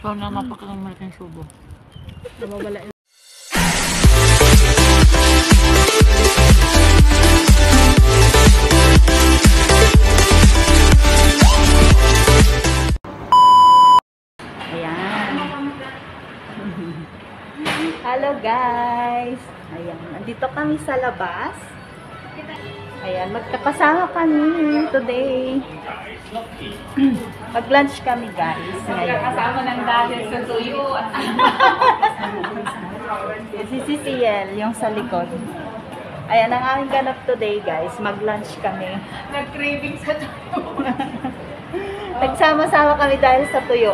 Ikaw na mapakang malaking subo. Nababala yun. Hello guys! Ayan, nandito kami sa labas. Ayan, magkakasama kami today. Mag-lunch kami guys. Magkakasama ng dahil sa tuyo. Si CCL, yung sa likod. Ayan, ang aming ganap today guys. Mag-lunch kami. Nag-craving sa tuyo. Nagsama-sama kami dahil sa tuyo.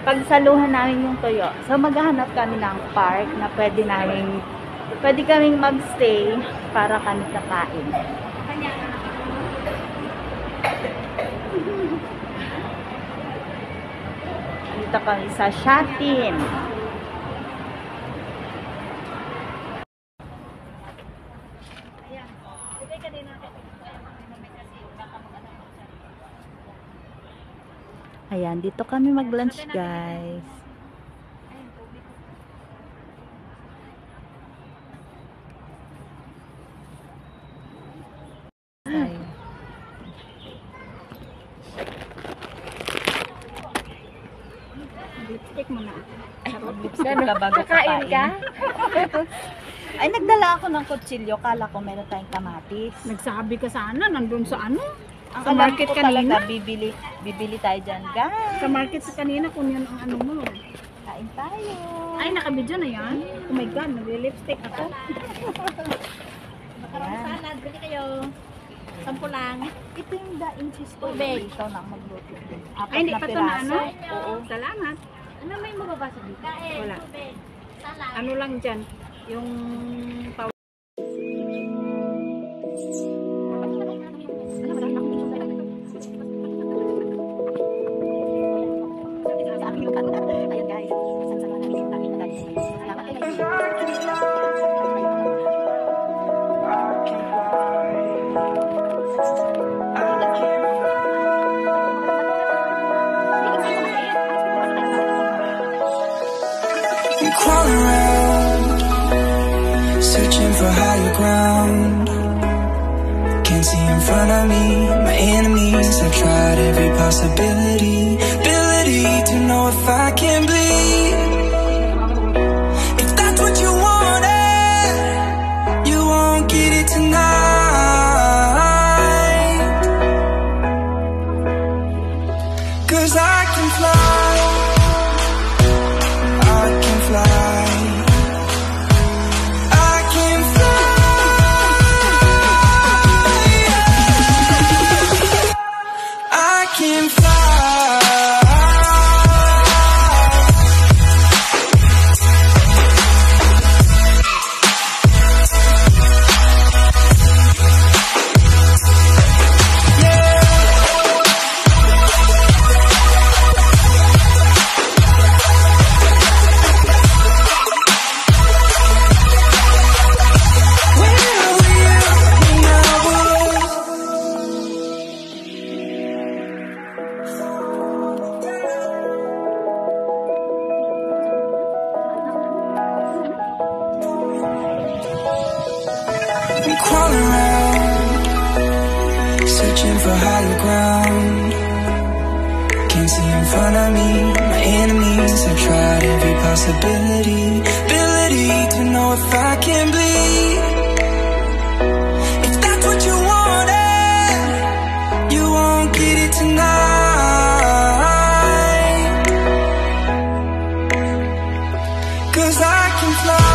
Pagsaluhan namin yung tuyo. So maghahanap kami ng park na pwede kaming magstay para kami kakain. Dito kami sa Shatin. Ayan, dito kami mag-lunch guys. Lipstick mo na. Lipstick ka bago kakain ka? Ay, nagdala ako ng kutsilyo. Kala ko meron tayong kamatis. Nagsabi ka sana, nandun sa ano? Sa market kanina? Bibili tayo dyan, guys. Sa market sa kanina kung yan ang ano mo. Kain tayo. Ay, nakabidyo na yan. Oh my God, nagli-lipstick ako. Salad, bili kayo. 10 lang. Ito yung inches ko. Ikaw na magluto. Ay, hindi pa ito na ano? Oo. Salamat. Ano may mababasa dito? Wala. Ano lang dyan? Yung ayan guys. Sasaluhan namin yung aming lunch. Salamat kayo. Crawl around, searching for higher ground. Can't see in front of me, my enemies. I've tried every possibility, ability to know if I can bleed. If that's what you wanted, you won't get it tonight. 'Cause I can fly. Crawl around, searching for higher ground. Can't see in front of me, my enemies. I've tried every possibility, ability to know if I can bleed. If that's what you wanted, you won't get it tonight. 'Cause I can fly.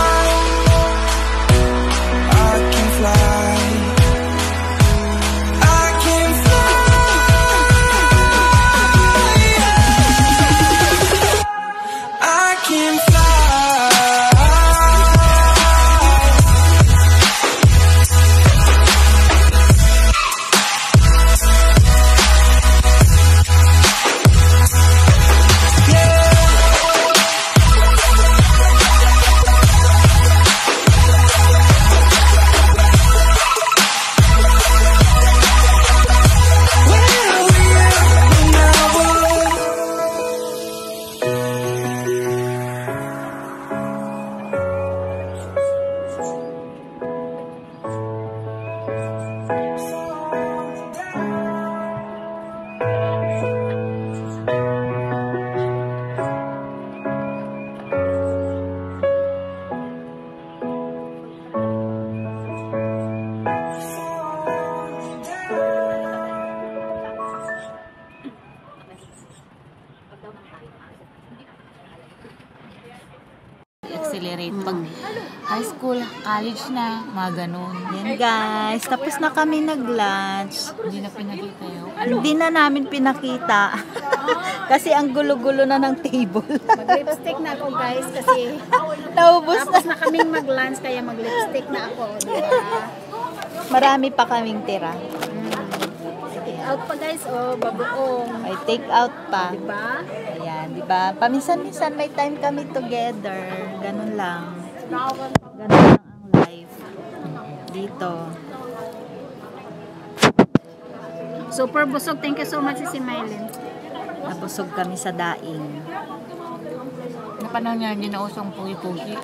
school, college na, mga ganun. Yan guys, tapos na kami nag-lunch. Hindi na pinakita yun. Hindi na namin pinakita. Kasi ang gulo-gulo na ng table. Mag-lipstick na ako guys kasi Naubos na. tapos na kaming mag-lunch kaya mag-lipstick na ako. Diba? Marami pa kaming tira. Take out pa guys, oh, bagoong. May take out pa. Diba? Ayan, di ba? Paminsan-minsan may time kami together. Ganun lang. Ganun lang ang life. Dito. Super busog. Thank you so much si Mylene. Nabusog kami sa daing. Napanaw niya, hindi na usong pugi-pugi.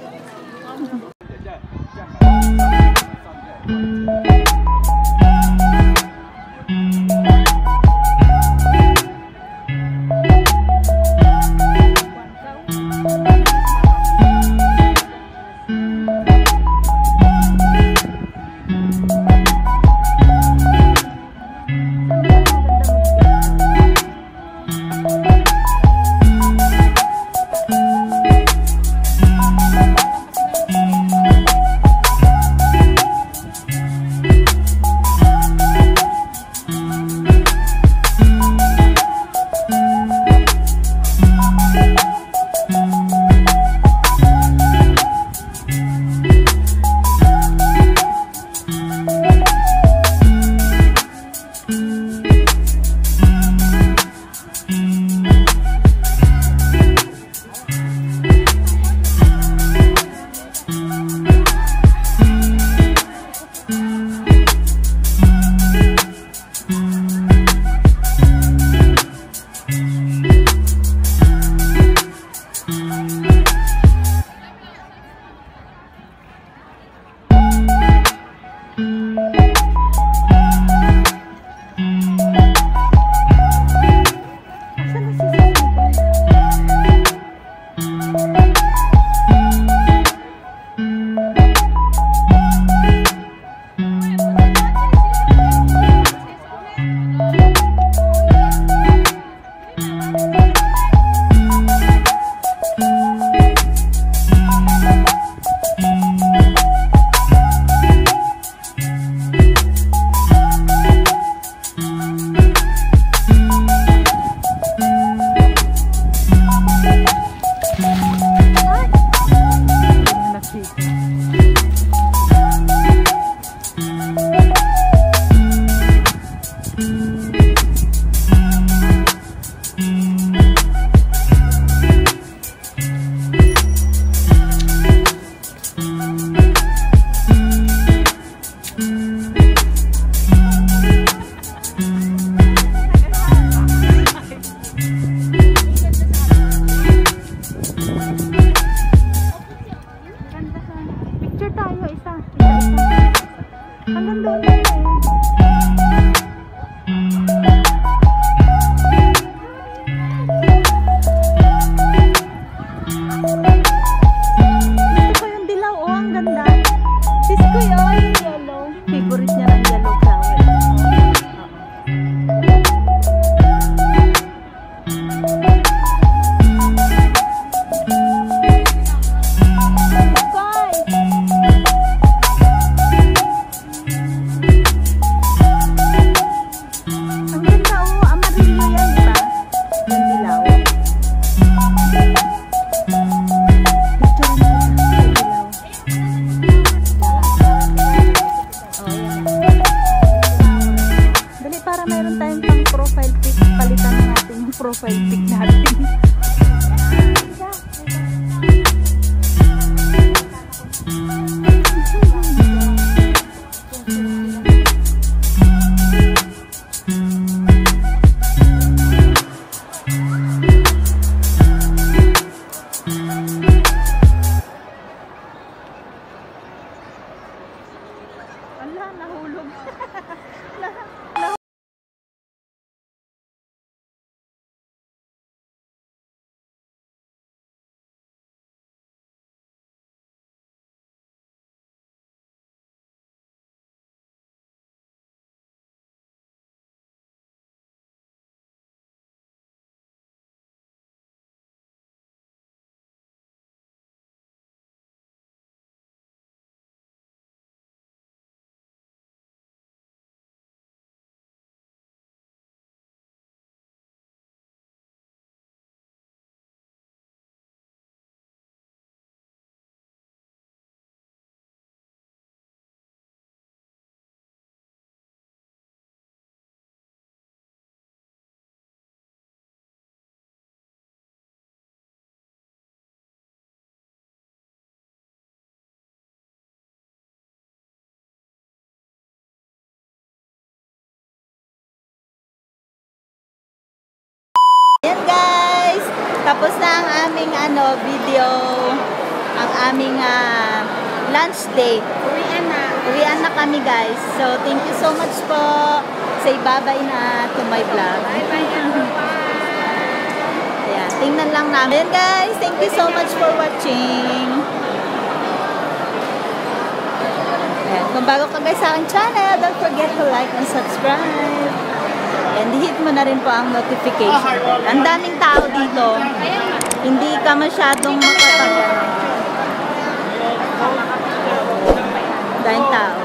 profile pic natin. Tapos na ang aming video, ang aming lunch date. Uwian na kami guys. So, thank you so much po. Say bye-bye na to my vlog. Bye-bye na. Ayan, tingnan lang namin guys. Thank you so much for watching. Ayan, kung bago ka guys sa aking channel, don't forget to like and subscribe. And hit mo na rin po ang notification. Ang daming tao dito. Hindi ka masyadong makatagal. Daming tao.